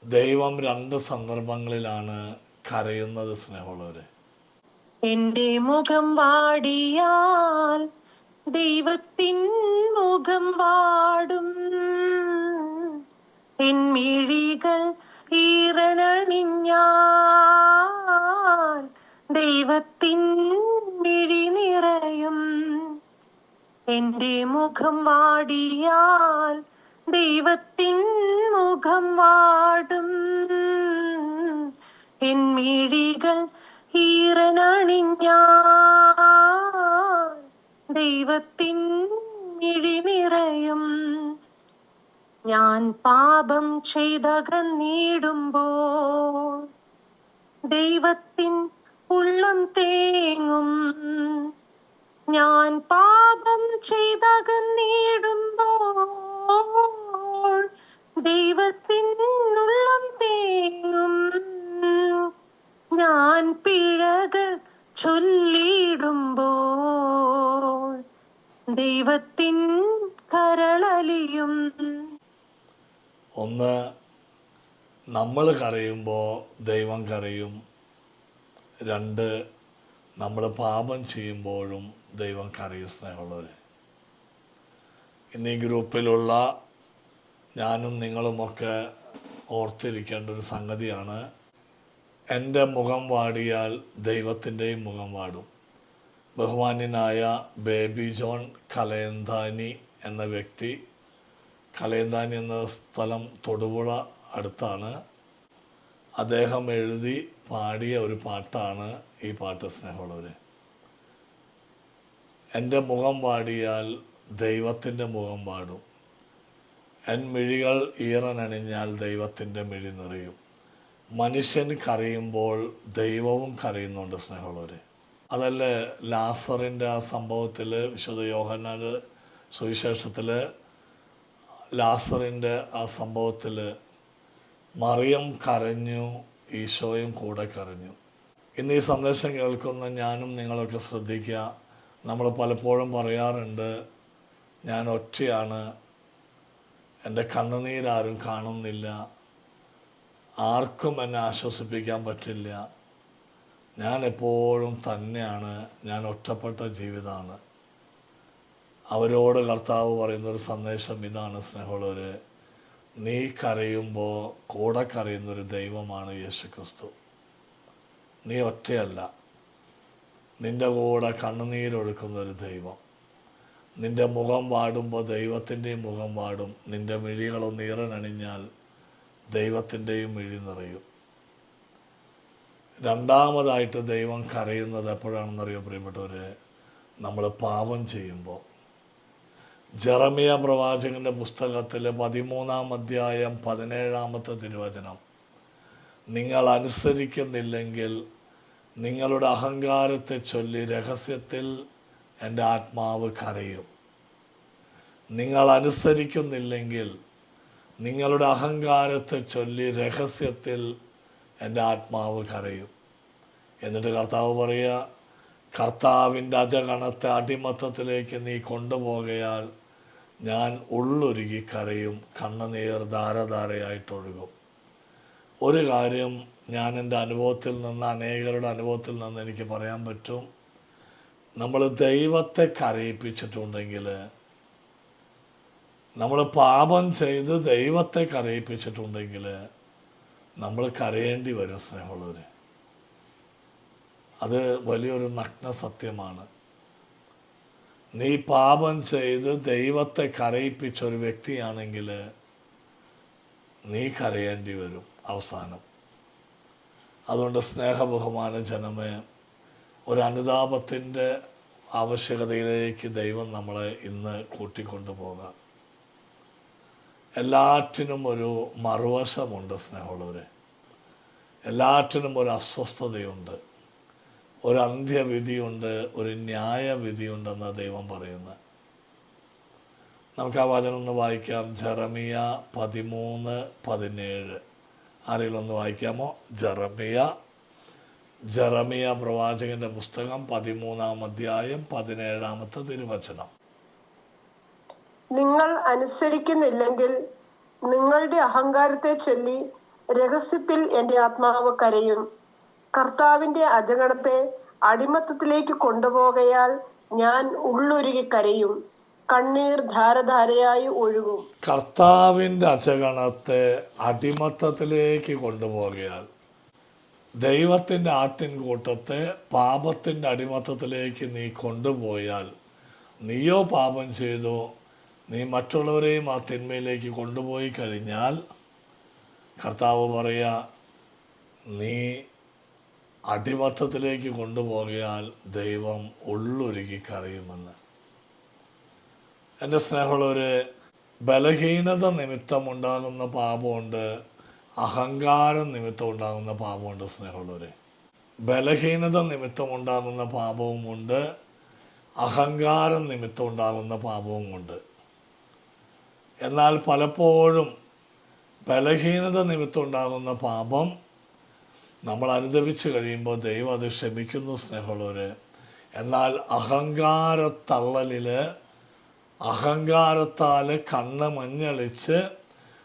ദൈവം രണ്ട് സന്ദർഭങ്ങളിലാണ് കരയുന്നത് സ്നേഹമുള്ളവരെ. എന്റെ മുഖം വാടിയാൽ ദൈവത്തിൻ മുഖം വാടും, എൻമിഴികൾ ഈറനണിഞ്ഞാൽ ദൈവത്തിൻ മിഴി നിറയും. എന്റെ മുഖം വാടിയാൽ ദൈവത്തിൻ മുഖം വാടും, എൻമിഴികൾ ഈറനണിഞ്ഞാൽ ദൈവത്തിൻ മിഴി നിറയും. ഞാൻ പാപം ചെയ്തകന്നിടുമ്പോൾ ദൈവത്തിൻ ഉള്ളം തേങ്ങും. ഞാൻ പാപം ചെയ്തകന്നിടുമ്പോൾ ദൈവത്തിൻ ഉള്ളം തേങ്ങും. ഞാൻ പിഴകൾ ചൊല്ലിടുമ്പോൾ ദൈവത്തിൻ കരളലിയും. ഒന്ന്, നമ്മൾ കരയുമ്പോൾ ദൈവം കരയും. രണ്ട്, നമ്മൾ പാപം ചെയ്യുമ്പോഴും ദൈവം കരയും സ്നേഹമുള്ളവർ. ഇന്ന് ഈ ഗ്രൂപ്പിലുള്ള ഞാനും നിങ്ങളുമൊക്കെ ഓർത്തിരിക്കേണ്ട ഒരു സംഗതിയാണ്, എൻ്റെ മുഖം വാടിയാൽ ദൈവത്തിൻ്റെയും മുഖം വാടും. ബഹുമാന്യനായ ബേബി ജോൺ കലയന്താനി എന്ന വ്യക്തി, കലയന്താനി എന്ന സ്ഥലം തൊടുപുഴ അടുത്താണ്, അദ്ദേഹം എഴുതി പാടിയ ഒരു പാട്ടാണ് ഈ പാട്ട് സ്നേഹമുള്ളവർ. എൻ്റെ മുഖം വാടിയാൽ ദൈവത്തിൻ്റെ മുഖം വാടും, എൻ മിഴികൾ ഈറനണിഞ്ഞാൽ ദൈവത്തിൻ്റെ മിഴി നിറയും. മനുഷ്യൻ കരയുമ്പോൾ ദൈവവും കരയുന്നുണ്ട് സ്നേഹമുള്ളവർ. അതല്ലേ ലാസറിൻ്റെ ആ സംഭവത്തിൽ, വിശുദ്ധ യോഹന്നാൻ്റെ സുവിശേഷത്തിൽ ലാസറിൻ്റെ ആ സംഭവത്തിൽ മറിയം കരഞ്ഞു, ഈശോയും കൂടെ കരഞ്ഞു. ഇന്ന് ഈ സന്ദേശം കേൾക്കുന്ന ഞാനും നിങ്ങളൊക്കെ ശ്രദ്ധിക്കുക. നമ്മൾ പലപ്പോഴും പറയാറുണ്ട്, ഞാൻ ഒറ്റയാണ്, എൻ്റെ കണ്ണുനീരാരും കാണുന്നില്ല, ആർക്കും എന്നെ ആശ്വസിപ്പിക്കാൻ പറ്റില്ല, ഞാൻ എപ്പോഴും തന്നെയാണ്, ഞാൻ ഒറ്റപ്പെട്ട ജീവിതമാണ്. അവരോട് കർത്താവ് പറയുന്നൊരു സന്ദേശം ഇതാണ് സ്നേഹമുള്ളവർ, നീ കരയുമ്പോൾ കൂടെ കരയുന്നൊരു ദൈവമാണ് യേശു ക്രിസ്തു. നീ ഒറ്റയല്ല, നിൻ്റെ കൂടെ കണ്ണുനീരൊഴുക്കുന്നൊരു ദൈവം. നിൻ്റെ മുഖം വാടുമ്പോൾ ദൈവത്തിൻ്റെയും മുഖം വാടും. നിൻ്റെ മിഴികളൊന്ന് ഈറനണിഞ്ഞാൽ ദൈവത്തിൻ്റെയും മിഴി നിറയും. രണ്ടാമതായിട്ട് ദൈവം കരയുന്നത് എപ്പോഴാണെന്നറിയോ പ്രിയപ്പെട്ടവർ? നമ്മൾ പാപം ചെയ്യുമ്പോൾ. ജെറമിയ പ്രവാചകൻ്റെ പുസ്തകത്തിൽ 13-ാം അധ്യായം 17-ാമത്തെ തിരുവചനം, നിങ്ങൾ അനുസരിക്കുന്നില്ലെങ്കിൽ നിങ്ങളുടെ അഹങ്കാരത്തെ ചൊല്ലി രഹസ്യത്തിൽ എൻ്റെ ആത്മാവ് കരയും. നിങ്ങൾ അനുസരിക്കുന്നില്ലെങ്കിൽ നിങ്ങളുടെ അഹങ്കാരത്തെ ചൊല്ലി രഹസ്യത്തിൽ എൻ്റെ ആത്മാവ് കരയും. എന്നിട്ട് കർത്താവ് പറയുക, കർത്താവിൻ്റെ അജഗണത്തെ അടിമത്തത്തിലേക്ക് നീ കൊണ്ടുപോകയാൽ ഞാൻ ഉള്ളൊരുകി കരയും, കണ്ണുനീർ ധാരധാരയായിട്ടൊഴുകും. ഒരു കാര്യം ഞാൻ എൻ്റെ അനുഭവത്തിൽ നിന്ന്, അനേകരുടെ അനുഭവത്തിൽ നിന്ന് എനിക്ക് പറയാൻ പറ്റും, നമ്മൾ ദൈവത്തെ കരയിപ്പിച്ചിട്ടുണ്ടെങ്കിൽ, നമ്മൾ പാപം ചെയ്ത് ദൈവത്തെ കരയിപ്പിച്ചിട്ടുണ്ടെങ്കിൽ നമ്മൾ കരയേണ്ടി വരും സ്നേഹമുള്ളവർ. അത് വലിയൊരു നഗ്ന സത്യമാണ്. നീ പാപം ചെയ്ത് ദൈവത്തെ കരയിപ്പിച്ചൊരു വ്യക്തിയാണെങ്കിൽ നീ കരയേണ്ടി വരും അവസാനം. അതുകൊണ്ട് സ്നേഹബഹുമാന ജനമേ, ഒരു അനുതാപത്തിൻ്റെ ആവശ്യകതയിലേക്ക് ദൈവം നമ്മളെ ഇന്ന് കൂട്ടിക്കൊണ്ടു പോകാം. എല്ലാറ്റിനും ഒരു മറുവശമുണ്ട് സ്നേഹമുള്ളവരെ. എല്ലാറ്റിനും ഒരു അസ്വസ്ഥതയുണ്ട്, ഒരു അന്ത്യവിധിയുണ്ട്, ഒരു ന്യായവിധിയുണ്ടെന്ന് ദൈവം പറയുന്നത്. നമുക്ക് ആ വചനം ഒന്ന് വായിക്കാം. ജെറമിയ 13:17. ആരെങ്കിലും ഒന്ന് വായിക്കാമോ? ജെറമിയ പ്രവാചകന്റെ പുസ്തകം 13-ാം അധ്യായം 17-ാമത്തെ തിരുവചനം. നിങ്ങൾ അനുസരിക്കുന്നില്ലെങ്കിൽ നിങ്ങളുടെ അഹങ്കാരത്തെ ചൊല്ലി രഹസ്യത്തിൽ എൻ്റെ ആത്മാവ് കരയും. കർത്താവിന്റെ അജഗണത്തെ അടിമത്തത്തിലേക്ക് കൊണ്ടുപോകയാൽ ഞാൻ ഉള്ളുരുകി കരയും. കണ്ണീർ ധാരധാരയായി ഒഴുകും. കർത്താവിൻ്റെ അജഗണത്തെ അടിമത്തത്തിലേക്ക് കൊണ്ടുപോകയാൽ, ദൈവത്തിൻ്റെ ആട്ടിൻകൂട്ടത്തെ പാപത്തിൻ്റെ അടിമത്തത്തിലേക്ക് നീ കൊണ്ടുപോയാൽ, നീയോ പാപം ചെയ്തു, നീ മറ്റുള്ളവരെയും ആ തിന്മയിലേക്ക് കൊണ്ടുപോയി കഴിഞ്ഞാൽ, കർത്താവ് പറയുക, നീ അടിമത്തത്തിലേക്ക് കൊണ്ടുപോകിയാൽ ദൈവം ഉള്ളുരുകി കരയുമെന്ന്. എൻ്റെ സ്നേഹമുള്ളവരെ, ബലഹീനത നിമിത്തമുണ്ടാകുന്ന പാപമുണ്ട്, അഹങ്കാരം നിമിത്തം ഉണ്ടാകുന്ന പാപമുണ്ട്. സ്നേഹമുള്ളവരെ, ബലഹീനത നിമിത്തമുണ്ടാകുന്ന പാപവുമുണ്ട്, അഹങ്കാരം നിമിത്തം ഉണ്ടാകുന്ന പാപവുമുണ്ട്. എന്നാൽ പലപ്പോഴും ബലഹീനത നിമിത്തം ഉണ്ടാകുന്ന പാപം നമ്മൾ അനുദപിച്ച് കഴിയുമ്പോൾ ദൈവം അത് ക്ഷമിക്കുന്നു. സ്നേഹമുള്ളവർ, എന്നാൽ അഹങ്കാരത്താൽ കണ്ണ് മഞ്ഞളിച്ച്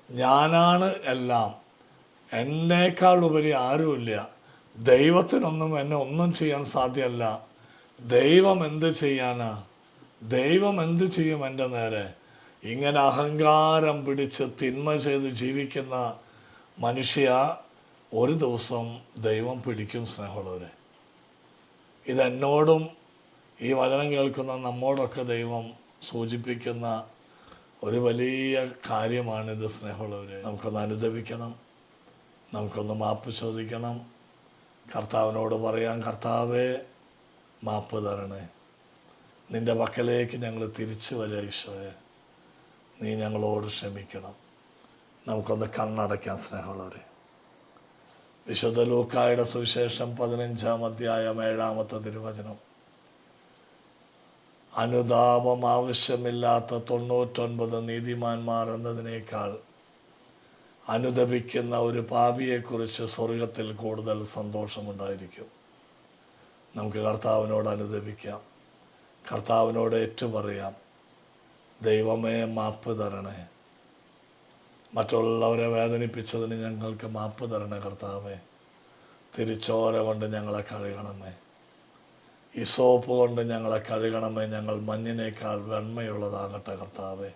ഞാനാണ് എല്ലാം, എന്നേക്കാൾ ഉപരി ആരുമില്ല, ദൈവത്തിനൊന്നും എന്നെ ഒന്നും ചെയ്യാൻ സാധ്യമല്ല, ദൈവം എന്ത് ചെയ്യാനാ, ദൈവം എന്ത് ചെയ്യും എൻ്റെ നേരെ, ഇങ്ങനെ അഹങ്കാരം പിടിച്ച് തിന്മ ചെയ്ത് ജീവിക്കുന്ന മനുഷ്യ ഒരു ദിവസം ദൈവം പിടിക്കും. സ്നേഹമുള്ളവരെ, ഇതെന്നോടും ഈ വചനം കേൾക്കുന്ന നമ്മോടൊക്കെ ദൈവം സൂചിപ്പിക്കുന്ന ഒരു വലിയ കാര്യമാണിത്. സ്നേഹമുള്ളവരെ, നമുക്കൊന്ന് അനുദപിക്കണം, നമുക്കൊന്ന് മാപ്പ് ചോദിക്കണം, കർത്താവിനോട് പറയാം, കർത്താവേ മാപ്പ് തരണേ, നിൻ്റെ പക്കലേക്ക് ഞങ്ങൾ തിരിച്ചു വരിക, ഈശോയെ നീ ഞങ്ങളോട് ക്ഷമിക്കണം. നമുക്കൊന്ന് കണ്ണടയ്ക്കാം. സ്നേഹമുള്ളവരെ, വിശുദ്ധ ലൂക്കായുടെ സുവിശേഷം 15-ാം അധ്യായം 7-ാമത്തെ തിരുവചനം, അനുതാപം ആവശ്യമില്ലാത്ത 99 നീതിമാന്മാർ എന്നതിനേക്കാൾ അനുദപിക്കുന്ന ഒരു പാപിയെക്കുറിച്ച് സ്വർഗത്തിൽ കൂടുതൽ സന്തോഷമുണ്ടായിരിക്കും. നമുക്ക് കർത്താവിനോട് അനുദപിക്കാം, കർത്താവിനോട് ഏറ്റുപറയാം, ദൈവമേ മാപ്പ് തരണേ, മറ്റുള്ളവരെ വേദനിപ്പിച്ചതിന് ഞങ്ങൾക്ക് മാപ്പ് തരണേ കർത്താവേ, തിരിച്ചോര കൊണ്ട് ഞങ്ങളെ കഴുകണമേ, ഇസോപ്പ് കൊണ്ട് ഞങ്ങളെ കഴുകണമേ, ഞങ്ങൾ മഞ്ഞിനേക്കാൾ വെണ്മയുള്ളതാകട്ടെ കർത്താവേ.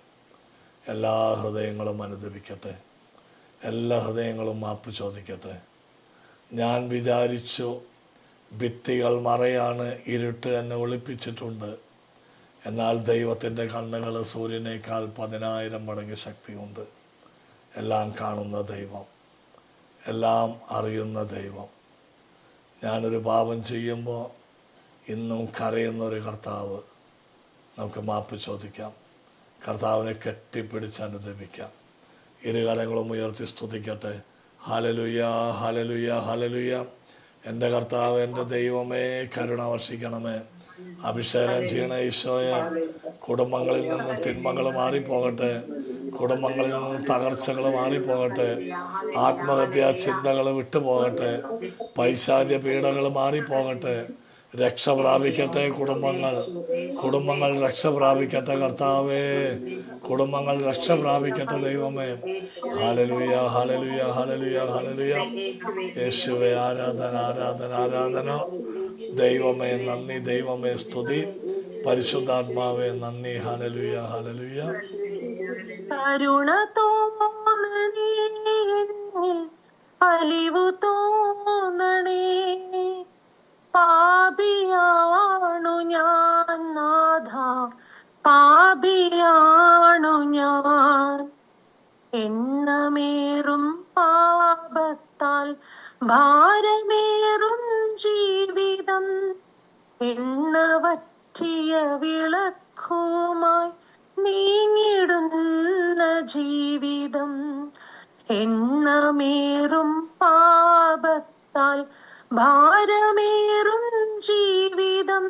എല്ലാ ഹൃദയങ്ങളും അനുദപിക്കട്ടെ, എല്ലാ ഹൃദയങ്ങളും മാപ്പ് ചോദിക്കട്ടെ. ഞാൻ വിചാരിച്ചു ഭിത്തികൾ മറയാണ്, ഇരുട്ട് എന്നെ ഒളിപ്പിച്ചിട്ടുണ്ട്, എന്നാൽ ദൈവത്തിൻ്റെ കണ്ണുകൾ സൂര്യനേക്കാൾ 10,000 മടങ്ങ് ശക്തിയുണ്ട്. എല്ലാം കാണുന്ന ദൈവം, എല്ലാം അറിയുന്ന ദൈവം. ഞാനൊരു പാപം ചെയ്യുമ്പോൾ ഇന്നും കരയുന്നൊരു കർത്താവ്, നമുക്ക് മാപ്പ് ചോദിക്കാം, കർത്താവിനെ കെട്ടിപ്പിടിച്ച് അനുദപിക്കാം. ഇരുകരങ്ങളും ഉയർത്തി സ്തുതിക്കട്ടെ. Hallelujah, hallelujah, hallelujah. എൻ്റെ കർത്താവ്, എൻ്റെ ദൈവമേ, കരുണ വർഷിക്കണമേ, അഭിഷേകം ചെയ്യണ ഈശോയെ. കുടുംബങ്ങളിൽ നിന്ന് തിന്മകൾ മാറിപ്പോകട്ടെ, കുടുംബങ്ങളിൽ നിന്ന് തകർച്ചകൾ മാറിപ്പോകട്ടെ, ആത്മഹത്യാ ചിന്തകൾ വിട്ടുപോകട്ടെ, പൈശാചിക പീഡകൾ മാറിപ്പോകട്ടെ, രക്ഷ പ്രാപിക്കട്ടെ കുടുംബങ്ങൾ രക്ഷ പ്രാപിക്കട്ടെ കർത്താവേ, കുടുംബങ്ങൾ രക്ഷ പ്രാപിക്കട്ടെ ദൈവമേ. Hallelujah, hallelujah, hallelujah, hallelujah. യേശുവേ, ആരാധന, ആരാധന, ആരാധന. ദൈവമേ നന്ദി, ദൈവമേ സ്തുതി, പരിശുദ്ധാത്മാവേ നന്ദി. Hallelujah, hallelujah. കരുണ തോന്നണേ, അലിവു തോന്നണേ, പാപിയാണു ഞാൻ നാഥ, പാപിയാണു ഞാൻ. എണ്ണമേറും പാപത്താൽ ഭാരമേറും ജീവിതം, എണ്ണവറ്റിയ വിളക്കുമായി നീങ്ങിടുന്ന ജീവിതം. എണ്ണമേറും പാപത്താൽ ഭാരമേറും ജീവിതം,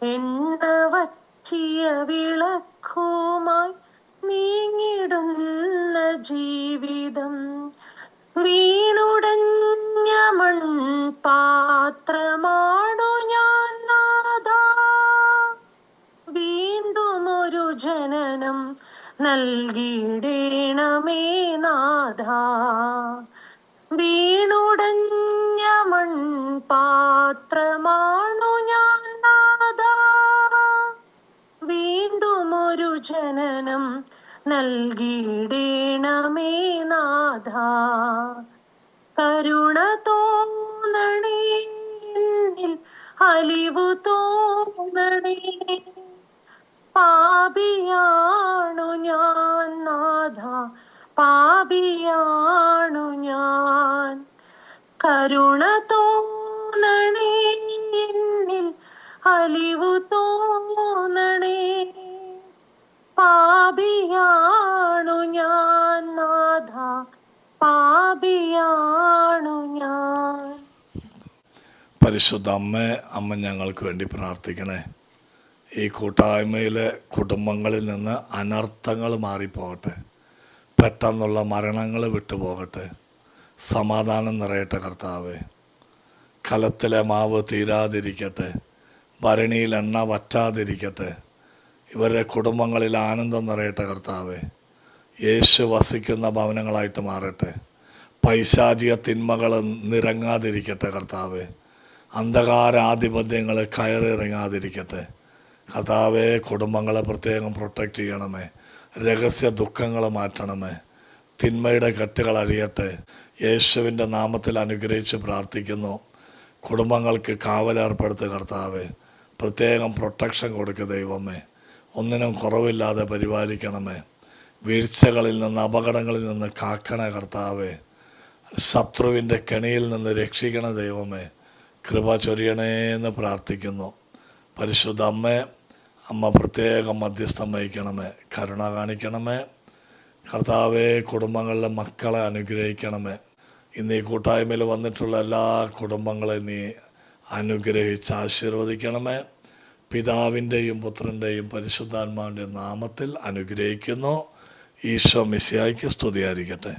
എണ്ണവറ്റിയ വിളക്കുമായി നീങ്ങിടുന്ന ജീവിതം. വീണുടഞ്ഞ മൺപാത്രമാണു ഞാൻ നാഥ, വീണ്ടും ഒരു ജനനം നൽകിയിടേണമേ നാഥ. വീണുടഞ്ഞ മൺപാത്രമാണു ഞാൻ നാഥ, വീണ്ടും ഒരു ജനനം നൽകിയിടേണമേ നാഥ. കരുണ തോന്നണേ, എന്നിൽ അലിവു തോന്നണേ, പാപിയാണു ഞാൻ നാഥ, പാപിയാണു ഞാൻ. കരുണ തോന്നണേ, എന്നിൽ അലിവു തോന്നണേ, പാപിയാണു ഞാൻ നാഥ, പാപിയാണു ഞാൻ. പരിശുദ്ധ അമ്മ ഞങ്ങൾക്ക് വേണ്ടി പ്രാർത്ഥിക്കണേ. ഈ കൂട്ടായ്മയിലെ കുടുംബങ്ങളിൽ നിന്ന് അനർത്ഥങ്ങൾ മാറിപ്പോകട്ടെ, പെട്ടെന്നുള്ള മരണങ്ങൾ വിട്ടുപോകട്ടെ, സമാധാനം നിറയട്ടെ കർത്താവേ. കലത്തിലെ മാവ് തീരാതിരിക്കട്ടെ, ഭരണിയിൽ എണ്ണ വറ്റാതിരിക്കട്ടെ, ഇവരുടെ കുടുംബങ്ങളിൽ ആനന്ദം നിറയട്ടെ കർത്താവേ. യേശു വസിക്കുന്ന ഭവനങ്ങളായിട്ട് മാറട്ടെ, പൈശാചിക തിന്മകൾ നിരങ്ങാതിരിക്കട്ടെ കർത്താവേ. അന്ധകാരാധിപത്യങ്ങൾ കയറിയിറങ്ങാതിരിക്കട്ടെ കർത്താവേ. കുടുംബങ്ങളെ പ്രത്യേകം പ്രൊട്ടക്റ്റ് ചെയ്യണമേ, രഹസ്യ ദുഃഖങ്ങൾ മാറ്റണമേ, തിന്മയുടെ കെട്ടുകൾ അഴിയട്ടെ. യേശുവിൻ്റെ നാമത്തിൽ അനുഗ്രഹിച്ച് പ്രാർത്ഥിക്കുന്നു. കുടുംബങ്ങൾക്ക് കാവലേർപ്പെടുത്തുക കർത്താവേ. പ്രത്യേകം പ്രൊട്ടക്ഷൻ കൊടുക്കുക ദൈവമേ. ഒന്നിനും കുറവില്ലാതെ പരിപാലിക്കണമേ. വീഴ്ചകളിൽ നിന്ന്, അപകടങ്ങളിൽ നിന്ന് കാക്കണേ കർത്താവേ. ശത്രുവിൻ്റെ കെണിയിൽ നിന്ന് രക്ഷിക്കണ ദൈവമേ. കൃപ ചൊരിയണേ എന്ന് പ്രാർത്ഥിക്കുന്നു. പരിശുദ്ധ അമ്മ പ്രത്യേകം മധ്യസ്ഥം വഹിക്കണമേ, കരുണ കാണിക്കണമേ കർത്താവേ. കുടുംബങ്ങളിലെ മക്കളെ അനുഗ്രഹിക്കണമേ. ഇന്ന് ഈ കൂട്ടായ്മയിൽ വന്നിട്ടുള്ള എല്ലാ കുടുംബങ്ങളെയും നീ അനുഗ്രഹിച്ച് ആശീർവദിക്കണമേ. പിതാവിൻ്റെയും പുത്രൻ്റെയും പരിശുദ്ധാത്മാവിൻ്റെ നാമത്തിൽ അനുഗ്രഹിക്കുന്നു. ഈശോ മിശിഹായ്ക്ക് സ്തുതിയായിരിക്കട്ടെ.